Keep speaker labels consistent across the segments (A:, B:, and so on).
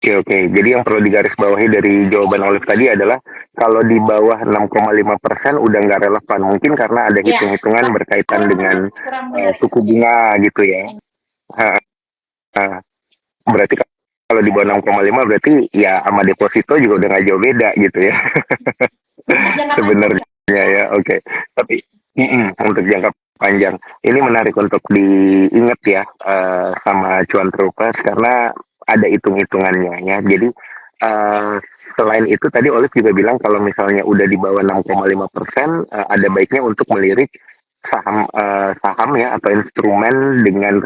A: Oke oke. Jadi yang perlu digarisbawahi dari jawaban Olive tadi adalah kalau di bawah 6,5% udah nggak relevan. Mungkin karena ada
B: Ya,
A: hitung-hitungan berkaitan
B: kurang
A: dengan
B: menarik, kurang menarik.
A: suku bunga gitu ya. Ha, ha. Berarti kalau di bawah 6,5 berarti ya sama deposito juga udah nggak jauh beda gitu ya.
B: Untuk jangka panjang
A: Sebenarnya
B: ya.
A: ya, oke. Tapi untuk jangka panjang ini menarik untuk diingat ya sama cuan Troopers karena ada hitung-hitungannya ya. Jadi eh, selain itu tadi Olive juga bilang kalau misalnya udah di bawah 6,5% ada baiknya untuk melirik saham ya atau instrumen dengan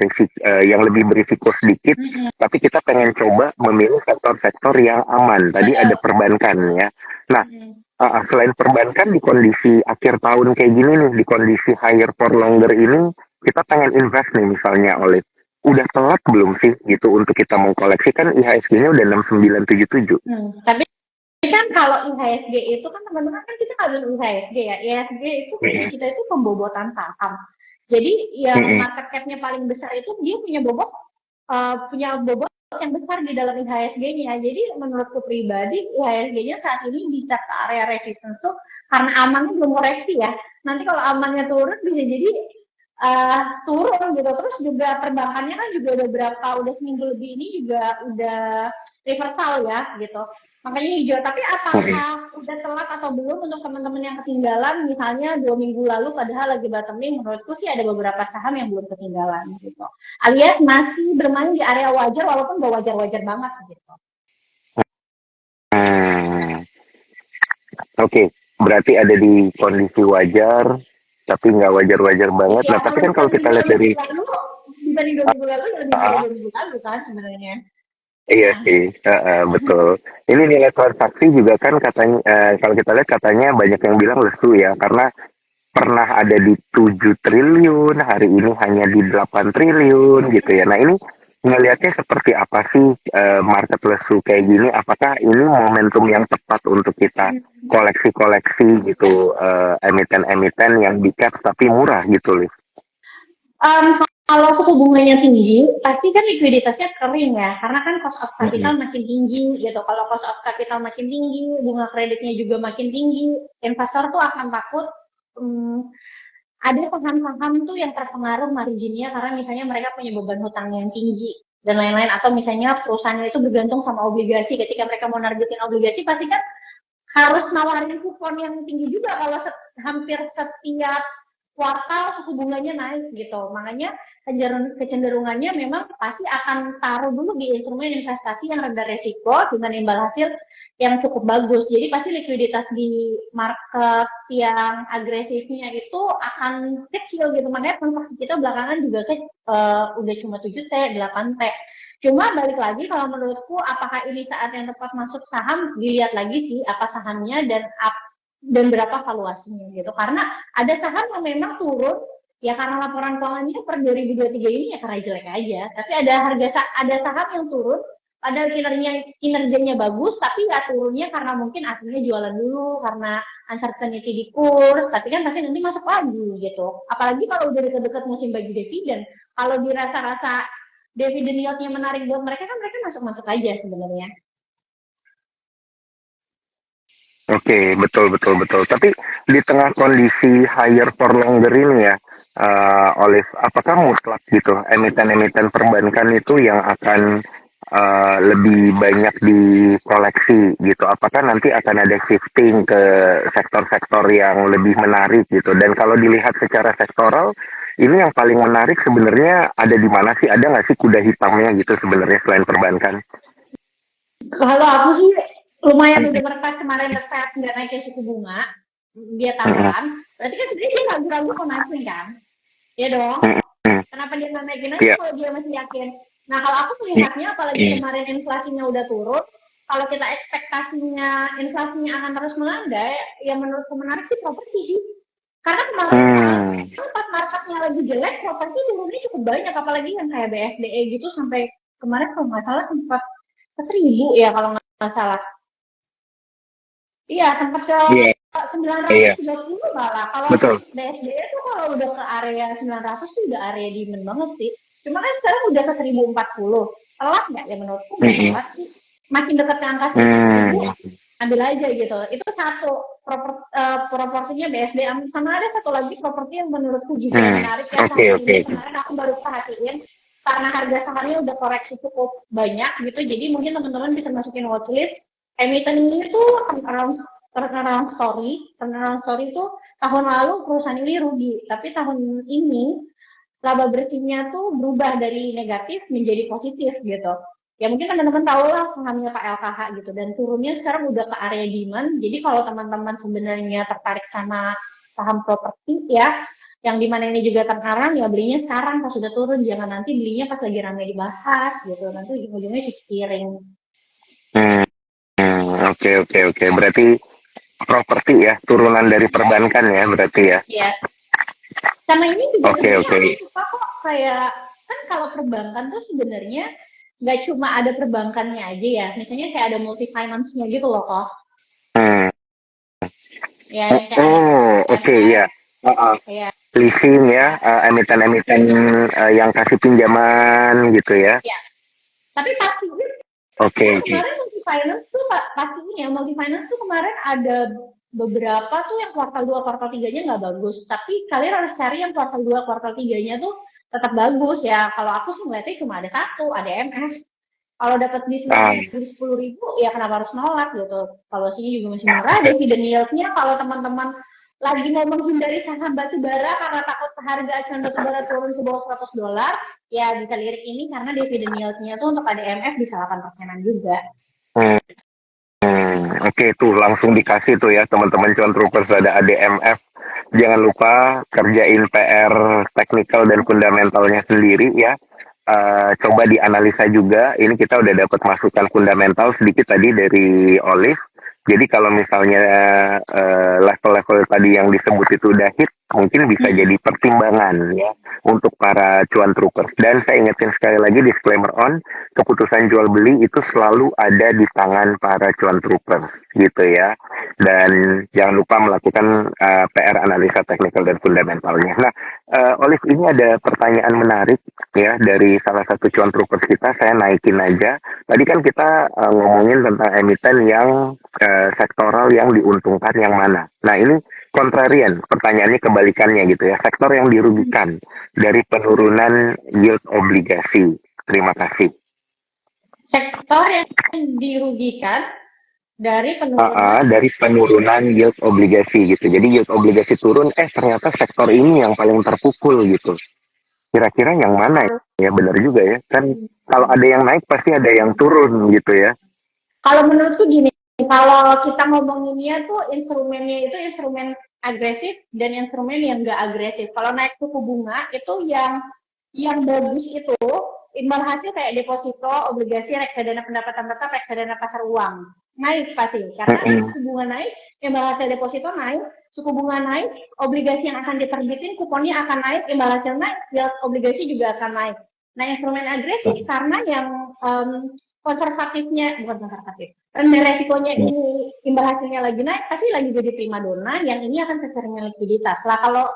A: yang lebih berisiko sedikit
B: Mm-mm.
A: tapi kita pengen coba memilih sektor-sektor yang aman. Tadi ada
B: Betul.
A: perbankan ya. Nah,
B: Mm-mm.
A: selain perbankan di kondisi akhir tahun kayak gini nih, di kondisi higher for longer ini, kita pengen invest nih misalnya oleh udah telat belum sih gitu untuk kita mengkoleksi kan IHSG-nya udah 6977.
B: Tapi kan kalau IHSG itu kan teman-teman kan kita nggak bilang IHSG ya. IHSG itu kan
A: Mm-mm.
B: kita itu pembobotan saham. Jadi yang
A: Mm-mm.
B: market cap-nya paling besar itu dia punya bobot yang besar di dalam IHSG-nya. Jadi menurutku pribadi IHSG-nya saat ini bisa ke area resistance tuh karena amannya belum koreksi ya. Nanti kalau amannya turun bisa jadi turun gitu. Terus juga perbankannya kan juga udah seminggu lebih ini juga udah reversal ya gitu. Makanya hijau. Tapi
A: Mm-mm.
B: apakah udah telat atau belum untuk teman-teman yang ketinggalan? Misalnya 2 minggu lalu padahal lagi bottoming, menurutku sih ada beberapa saham yang belum ketinggalan gitu. Alias masih bermain di area wajar walaupun gak wajar-wajar banget gitu.
A: Hmm. Oke, berarti ada di kondisi wajar, tapi nggak wajar-wajar banget.
B: Iya,
A: Nah, tapi
B: kalau
A: kan kalau kita lihat dari
B: dibanding 2 minggu lalu ya lebih mudah
A: uh,
B: 2 minggu lalu kan sebenarnya.
A: iya
B: Nah,
A: sih, betul. Ini nilai transaksi juga kan katanya, kalau kita lihat katanya banyak yang bilang lesu ya, karena pernah ada di 7 triliun, hari ini hanya di 8 triliun gitu ya. Nah ini ngelihatnya seperti apa sih market lesu kayak gini? Apakah ini momentum yang tepat untuk kita koleksi-koleksi gitu, emiten-emiten yang di caps tapi murah gitu, Liv?
B: kalau suku bunganya tinggi, pasti kan likuiditasnya kering ya, karena kan cost of capital
A: Mm-mm.
B: makin tinggi gitu. Kalau cost of capital makin tinggi, bunga kreditnya juga makin tinggi, investor tuh akan takut hmm, ada saham-saham tuh yang terpengaruh marginnya karena misalnya mereka punya beban hutang yang tinggi dan lain-lain atau misalnya perusahaannya itu bergantung sama obligasi ketika mereka mau nargetin obligasi pasti kan harus nawarin kupon yang tinggi juga kalau hampir setiap kuartal suku bunganya naik gitu. Makanya kecenderungannya memang pasti akan taruh dulu di instrumen investasi yang rendah resiko dengan imbal hasil yang cukup bagus. Jadi pasti likuiditas di market yang agresifnya itu akan kecil gitu. Makanya transaksi kita belakangan juga udah cuma 7T, 8T. Cuma balik lagi kalau menurutku apakah ini saat yang tepat masuk saham dilihat lagi sih apa sahamnya dan berapa valuasinya gitu. Karena ada saham yang memang turun ya karena laporan keuangannya per 2023 ini ya karena jelek aja. Tapi ada saham yang turun padahal kinerjanya bagus tapi ya turunnya karena mungkin aslinya jualan dulu karena uncertainty di kurs tapi kan pasti nanti masuk lagi gitu apalagi kalau udah deket-deket musim bagi dividen kalau dirasa-rasa dividen yieldnya menarik buat mereka kan mereka masuk-masuk aja sebenarnya.
A: Oke, betul betul betul. Tapi di tengah kondisi higher for longer ini ya, Olive, apakah mutlak gitu emiten-emiten perbankan itu yang akan lebih banyak dikoleksi gitu? Apakah nanti akan ada shifting ke sektor-sektor yang lebih menarik gitu? Dan kalau dilihat secara sektoral, ini yang paling menarik sebenarnya ada di mana sih? Ada nggak sih kuda hitamnya gitu sebenarnya selain perbankan?
B: Kalau aku sih lumayan udah pas kemarin The Fed nggak naikin suku bunga, dia
A: Mm-mm.
B: tahan. Berarti kan sebenarnya dia ragu-ragu mau naikin kan? Ya dong.
A: Mm-mm.
B: Kenapa dia nggak naikin aja
A: Iya.
B: kalau dia masih yakin? Nah kalau aku melihatnya, apalagi kemarin inflasinya udah turun, kalau kita ekspektasinya inflasinya akan terus melandai, ya menurutku menarik sih properti sih. Karena kemarin
A: Hmm.
B: pas marketnya lagi jelek, properti turunnya cukup banyak, apalagi yang kayak BSDE gitu sampai kemarin kalau nggak salah sempat ke 1.000 ya kalau nggak salah. Iya, sempat ke
A: Iya, iya,
B: 930 malah. Kalau
A: betul.
B: BSD itu kalau udah ke area 900 tuh udah area demand banget sih. Cuma kan sekarang udah ke 1040. Telat nggak? Ya menurutku nggak
A: Mm-mm.
B: telat sih. Makin dekat ke angka 100.000,
A: Hmm.
B: ambil aja gitu. Itu satu proporsinya BSD. Sama ada satu lagi properti yang menurutku juga
A: Hmm.
B: menarik ya
A: Oke,
B: tahun
A: oke,
B: ini.
A: oke.
B: Kemarin aku baru perhatiin karena harga sahamnya udah koreksi cukup banyak gitu. Jadi mungkin teman-teman bisa masukin watchlist. Emiten ini tuh turnaround story itu tahun lalu perusahaan ini rugi, tapi tahun ini laba bersihnya tuh berubah dari negatif menjadi positif gitu. Ya mungkin teman-teman tahu lah sahamnya Pak LKH gitu, dan turunnya sekarang udah ke area demand. Jadi kalau teman-teman sebenarnya tertarik sama saham properti ya, yang dimana ini juga terlarang, ya belinya sekarang pas sudah turun, jangan nanti belinya pas lagi ramai dibahas gitu, nanti ujung-ujungnya cuci piring.
A: Hmm. Oke, oke, oke. Berarti properti ya, turunan dari perbankan ya, berarti ya.
B: Ya, sama ini juga
A: Oke,
B: sebenarnya
A: oke.
B: aku suka kok, kayak kan kalau perbankan tuh sebenarnya nggak cuma ada perbankannya aja ya, misalnya kayak ada multi finance-nya gitu loh kok,
A: Hmm.
B: ya
A: Oh,
B: yang kayak ada
A: oh, oke
B: MF,
A: ya. Uh-uh.
B: kayak
A: Leasing ya,
B: ya,
A: emiten-emiten yang kasih pinjaman gitu ya.
B: ya. Tapi pastinya
A: Oke, oke.
B: kemarin multi finance tuh pastinya multi finance tuh kemarin ada beberapa tuh yang kuartal 2 kuartal 3-nya nggak bagus, tapi kalian harus cari yang kuartal 2 kuartal 3-nya tuh tetap bagus ya. Kalau aku sih ngeliatnya cuma ada satu, ada MF. Kalau dapat di
A: Ah,
B: 10.000 ya kenapa harus nolak gitu. Valuasinya juga masih murah, dividen yieldnya kalau teman-teman lagi mau menghindari saham batu bara karena takut harga acuan batu bara turun ke bawah $100, ya bisa lirik ini karena dividen yieldnya tuh untuk ADMF bisa 8%-an juga.
A: hmm, oke tuh langsung dikasih tuh ya teman-teman cuan troopers, ada ADMF. Jangan lupa kerjain PR teknikal dan fundamentalnya sendiri ya. Coba dianalisa juga. Ini kita udah dapat masukan fundamental sedikit tadi dari Olive. Jadi kalau misalnya level-level tadi yang disebut itu udah hit, mungkin bisa jadi pertimbangan ya untuk para cuan troopers. Dan saya ingetin sekali lagi disclaimer on, keputusan jual beli itu selalu ada di tangan para cuan troopers gitu ya. Dan jangan lupa melakukan PR analisa teknikal dan fundamentalnya. Nah, Olive, ini ada pertanyaan menarik ya dari salah satu cuan troopers kita. Saya naikin aja. Tadi kan kita ngomongin tentang emiten yang sektoral yang diuntungkan yang mana. Nah, ini kontrarian, pertanyaannya kebalikannya gitu ya. Sektor yang dirugikan dari penurunan yield obligasi. Terima kasih.
B: Sektor yang dirugikan dari penurunan
A: Dari penurunan yield obligasi gitu. Jadi yield obligasi turun, ternyata sektor ini yang paling terpukul gitu. Kira-kira yang mana ya? Benar juga ya. Kan kalau ada yang naik pasti ada yang turun gitu ya.
B: kalau menurutku gini, kalau kita ngomonginnya tuh instrumennya itu instrumen agresif dan instrumen yang enggak agresif. Kalau naik suku bunga itu yang bagus itu imbal hasil kayak deposito, obligasi, reksadana pendapatan tetap, reksadana pasar uang. Naik pasti. Karena kan
A: Mm-mm.
B: suku bunga naik, imbal hasil deposito naik, suku bunga naik, obligasi yang akan diterbitin kuponnya akan naik, imbal hasil naik, yield obligasi juga akan naik. Nah, instrumen agresif karena yang konservatifnya, bukan konservatif, rendah resikonya ini imbal hasilnya lagi naik, pasti lagi jadi prima dona, yang ini akan kecernya likuiditas. Lah kalau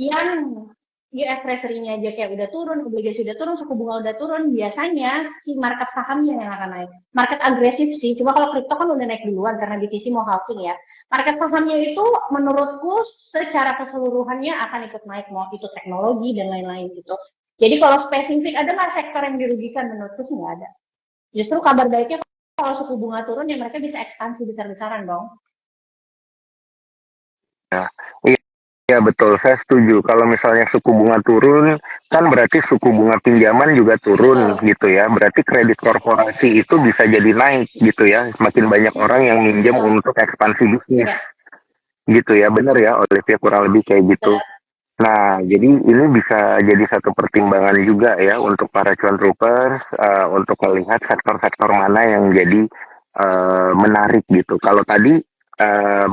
B: yang US Treasury-nya aja kayak udah turun, obligasi udah turun, suku bunga udah turun, biasanya si market sahamnya yang akan naik. Market agresif sih, cuma kalau kripto kan udah naik duluan karena BTC mau halving ya. Market sahamnya itu menurutku secara keseluruhannya akan ikut naik, mau itu teknologi dan lain-lain gitu. Jadi kalau spesifik ada nggak sektor yang dirugikan, menurutku sih nggak ada. Justru kabar baiknya kalau suku bunga turun ya mereka bisa ekspansi besar-besaran dong.
A: Ya, iya betul. Saya setuju. Kalau misalnya suku bunga turun, kan berarti suku bunga pinjaman juga turun
B: Betul,
A: gitu ya. Berarti kredit korporasi itu bisa jadi naik gitu ya. Semakin banyak orang yang minjem
B: betul.
A: untuk ekspansi bisnis
B: Ya,
A: gitu ya. Bener ya, Olivia kurang lebih kayak gitu.
B: benar.
A: Nah, jadi ini bisa jadi satu pertimbangan juga ya untuk para cuan troopers untuk melihat sektor-sektor mana yang jadi menarik gitu. Kalau tadi uh,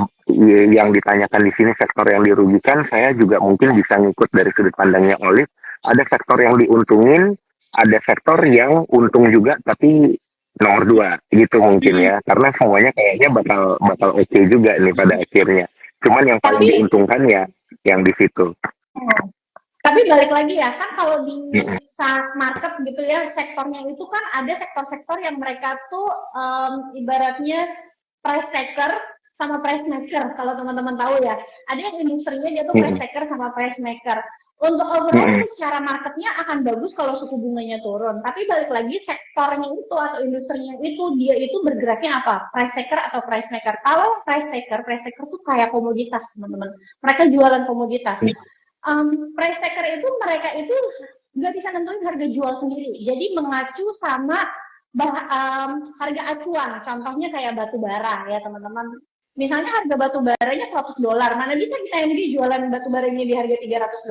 A: yang ditanyakan di sini sektor yang dirugikan, saya juga mungkin bisa ngikut dari sudut pandangnya Olive. Ada sektor yang diuntungin, ada sektor yang untung juga tapi nomor dua gitu mungkin ya. Karena semuanya kayaknya bakal bakal oke juga nih pada akhirnya. Cuman yang paling
B: Tapi
A: diuntungkan ya yang di situ.
B: hmm, tapi balik lagi ya kan kalau di
A: Mm-mm.
B: market gitu ya, sektornya itu kan ada sektor-sektor yang mereka tuh ibaratnya price taker sama price maker, kalau teman-teman tahu ya. Ada yang industrinya dia tuh price taker sama price maker. Untuk overall secara marketnya akan bagus kalau suku bunganya turun. Tapi balik lagi sektornya itu atau industrinya itu dia itu bergeraknya apa? Price taker atau price maker. Kalau price taker tuh kayak komoditas teman-teman. Mereka jualan komoditas. Price taker itu mereka itu nggak bisa nentuin harga jual sendiri. Jadi mengacu sama harga acuan. Contohnya kayak batu bara ya teman-teman. Misalnya harga batu baranya $100, mana bisa kita MD jualan batu baranya di harga $300?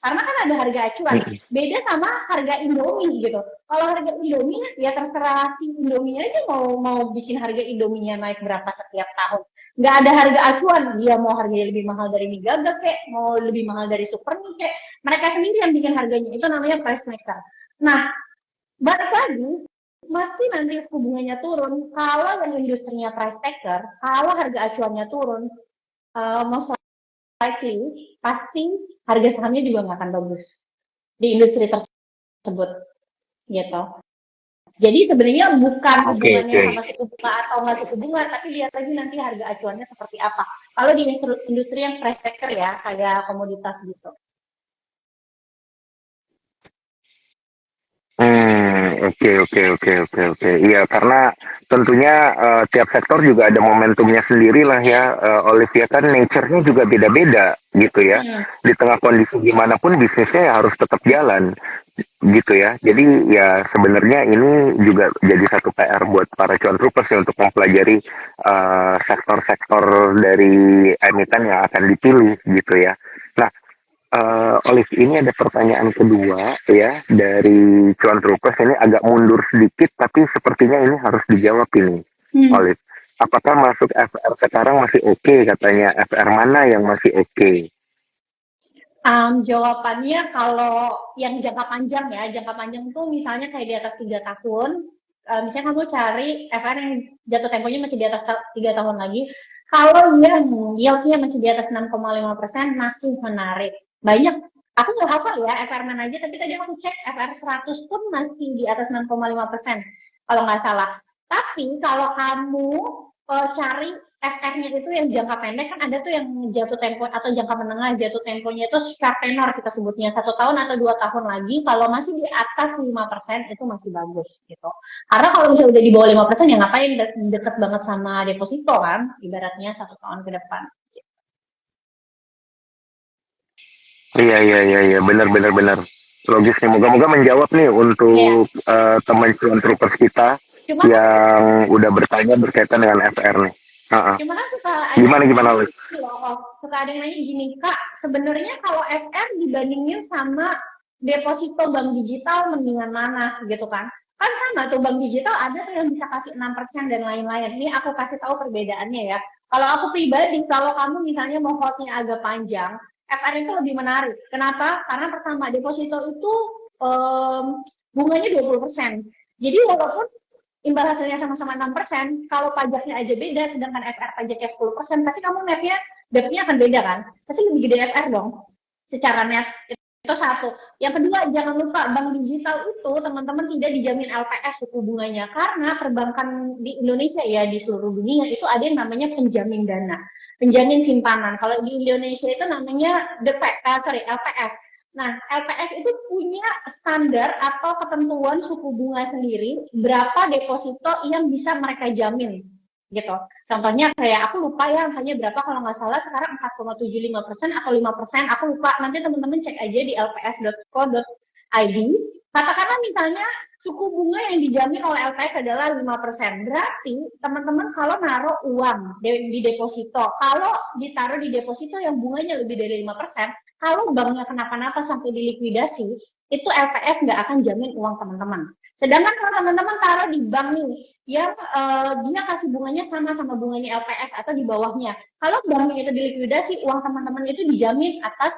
B: Karena kan ada harga acuan. Beda sama harga Indomie gitu. Kalau harga Indomie ya terserah si Indominya aja mau bikin harga Indominya naik berapa setiap tahun. Nggak ada harga acuan. Dia mau harganya lebih mahal dari mie gagah kek, mau lebih mahal dari super mie kek. Mereka sendiri yang bikin harganya. Itu namanya price maker. Nah, balik lagi, pasti nanti hubungannya turun. Kalau yang industrinya price taker, kalau harga acuannya turun, most likely pasti harga sahamnya juga nggak akan bagus di industri tersebut, gitu. Jadi sebenarnya bukan hubungannya sama suku bunga atau nggak suku bunga, tapi lihat lagi nanti harga acuannya seperti apa. Kalau di industri yang price taker ya, kayak komoditas gitu.
A: Oke. Iya, karena tentunya tiap sektor juga ada momentumnya sendiri lah ya, Olivia, kan nature-nya juga beda-beda gitu ya. Di tengah kondisi gimana pun bisnisnya ya harus tetap jalan gitu ya. Jadi ya sebenarnya ini juga jadi satu PR buat para cuan troopers ya untuk mempelajari sektor-sektor dari emiten yang akan dipilih gitu ya. Nah, Olive, ini ada pertanyaan kedua ya dari Cuan Troopers, ini agak mundur sedikit tapi sepertinya ini harus dijawab ini, Olive. Apakah masuk FR sekarang masih oke? Katanya FR mana yang masih oke?
B: Jawabannya kalau yang jangka panjang ya, jangka panjang tuh misalnya kayak di atas 3 tahun, misalnya kamu cari FR yang jatuh temponya masih di atas 3 tahun lagi, kalau yang yieldnya masih di atas 6,5% masih menarik. Banyak, aku nggak hafal ya FR mana aja, tapi tadi aku cek FR 100 pun masih di atas 6,5% kalau nggak salah. Tapi kalau kamu cari FR-nya itu yang jangka pendek, kan ada tuh yang jatuh tempo atau jangka menengah, jatuh temponya itu short tenor kita sebutnya, 1 tahun atau 2 tahun lagi, kalau masih di atas 5% itu masih bagus gitu. Karena kalau misalnya udah di bawah 5% ya ngapain deket banget sama deposito kan, ibaratnya 1 tahun ke depan.
A: Iya, benar. Logis nih, moga-moga menjawab nih untuk teman Cuan Troopers kita yang udah bertanya berkaitan dengan FR nih.
B: Cuma kan suka
A: gimana Olive?
B: Suka ada yang nanya gini, Kak, sebenarnya kalau FR dibandingin sama deposito bank digital mendingan mana gitu kan? Kan sama tuh, bank digital ada tuh yang bisa kasih 6% dan lain-lain. Ini aku kasih tahu perbedaannya ya. Kalau aku pribadi, kalau kamu misalnya mau holdnya agak panjang, FR itu lebih menarik. Kenapa? Karena pertama, deposito itu bunganya 20%. Jadi walaupun imbal hasilnya sama-sama 6%, kalau pajaknya aja beda, sedangkan FR pajaknya 10%, pasti kamu netnya, dapetnya akan beda kan? Pasti lebih gede FR dong, secara net. Itu satu. Yang kedua, jangan lupa bank digital itu teman-teman tidak dijamin LPS suku bunganya, karena perbankan di Indonesia ya, di seluruh dunia itu ada yang namanya penjamin dana, penjamin simpanan. Kalau di Indonesia itu namanya LPS. Nah, LPS itu punya standar atau ketentuan suku bunga sendiri, berapa deposito yang bisa mereka jamin, gitu. Contohnya kayak aku lupa ya, hanya berapa kalau nggak salah sekarang 4,75% atau 5%, aku lupa. Nanti teman-teman cek aja di lps.co.id. Katakanlah misalnya suku bunga yang dijamin oleh LPS adalah 5%. Berarti teman-teman kalau naruh uang di deposito, kalau ditaruh di deposito yang bunganya lebih dari 5%, kalau banknya kenapa-napa sampai dilikuidasi, itu LPS nggak akan jamin uang teman-teman. Sedangkan kalau teman-teman taruh di bank nih, yang dia kasih bunganya sama bunganya LPS atau di bawahnya. Kalau banknya itu dilikuidasi, uang teman-teman itu dijamin atas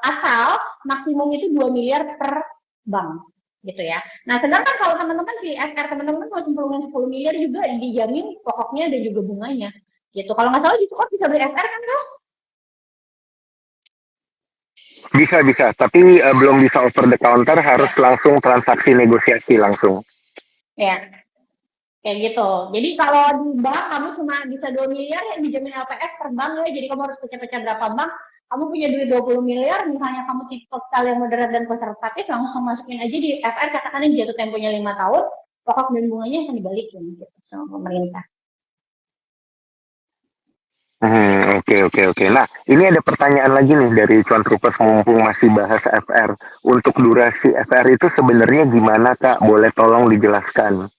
B: asal maksimum itu 2 miliar per bank, gitu ya. Nah, sedangkan kalau teman-teman pilih FR, teman-teman mau cemplungin 10 miliar juga dijamin pokoknya dan juga bunganya, gitu. Kalau nggak salah di Sukor bisa beli FR kan, Kak?
A: Bisa bisa, tapi belum bisa over the counter, harus
B: Ya,
A: langsung transaksi negosiasi langsung.
B: ya. Kayak gitu. Jadi kalau di bank kamu cuma bisa 2 miliar ya dijamin LPS per bank ya. Jadi kamu harus pecah-pecah berapa bank. Kamu punya duit 20 miliar, misalnya kamu tipe yang moderat dan konservatif, langsung masukin aja di FR, katakan yang jatuh temponya 5 tahun, pokok dan bunganya akan dibalikin gitu sama pemerintah.
A: Oke oke oke. Nah, ini ada pertanyaan lagi nih dari Cuan Trupes mumpung masih bahas FR. Untuk durasi FR itu sebenarnya gimana Kak? Boleh tolong dijelaskan?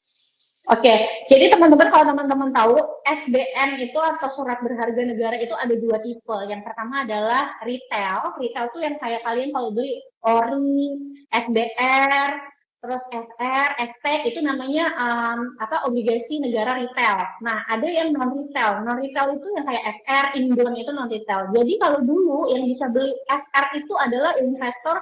B: Oke, jadi teman-teman kalau teman-teman tahu SBN itu atau surat berharga negara itu ada dua tipe. Yang pertama adalah retail. Retail tuh yang kayak kalian kalau beli ori, SBR, terus FR, FT itu namanya obligasi negara retail. Nah, ada yang non retail. Non retail itu yang kayak FR, Indon itu non retail. Jadi kalau dulu yang bisa beli FR itu adalah investor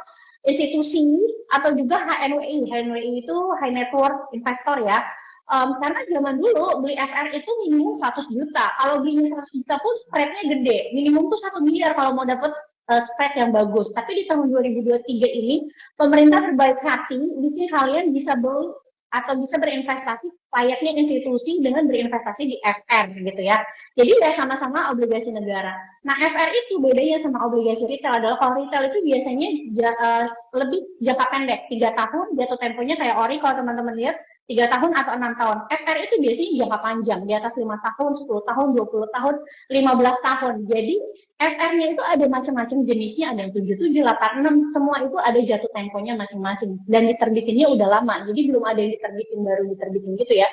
B: institusi atau juga HNWI. HNWI itu High Net Worth Investor ya. Karena zaman dulu beli FR itu minimum 100 juta. Kalau belinya 100 juta pun spreadnya gede. Minimum tuh 1 miliar kalau mau dapet spread yang bagus. Tapi di tahun 2023 ini, pemerintah berbaik hati, bikin kalian bisa beli atau bisa berinvestasi layaknya institusi dengan berinvestasi di FR gitu ya. Jadi ya sama-sama obligasi negara. Nah FR itu bedanya sama obligasi retail adalah kalau retail itu biasanya lebih jangka pendek, 3 tahun, jatuh temponya kayak ori kalau teman-teman lihat 3 tahun atau 6 tahun. FR itu biasanya jangka panjang, di atas 5 tahun, 10 tahun, 20 tahun, 15 tahun. Jadi FR-nya itu ada macam-macam jenisnya, ada yang 77, 86, semua itu ada jatuh temponya masing-masing. Dan diterbitinnya udah lama, jadi belum ada yang diterbitin baru diterbitin gitu ya.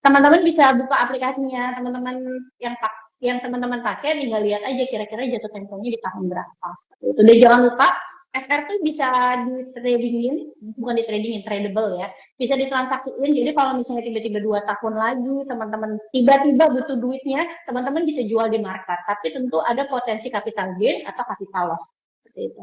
B: Teman-teman bisa buka aplikasinya, teman-teman yang teman-teman pakai, tinggal lihat aja kira-kira jatuh temponya di tahun berapa. Itu. Dan jangan lupa FR tuh bisa di tradingin, bukan di tradingin, tradable ya, bisa ditransaksiin. Jadi kalau misalnya tiba-tiba 2 tahun lagi teman-teman tiba-tiba butuh duitnya, teman-teman bisa jual di market. Tapi tentu ada potensi capital gain atau capital loss. Seperti itu.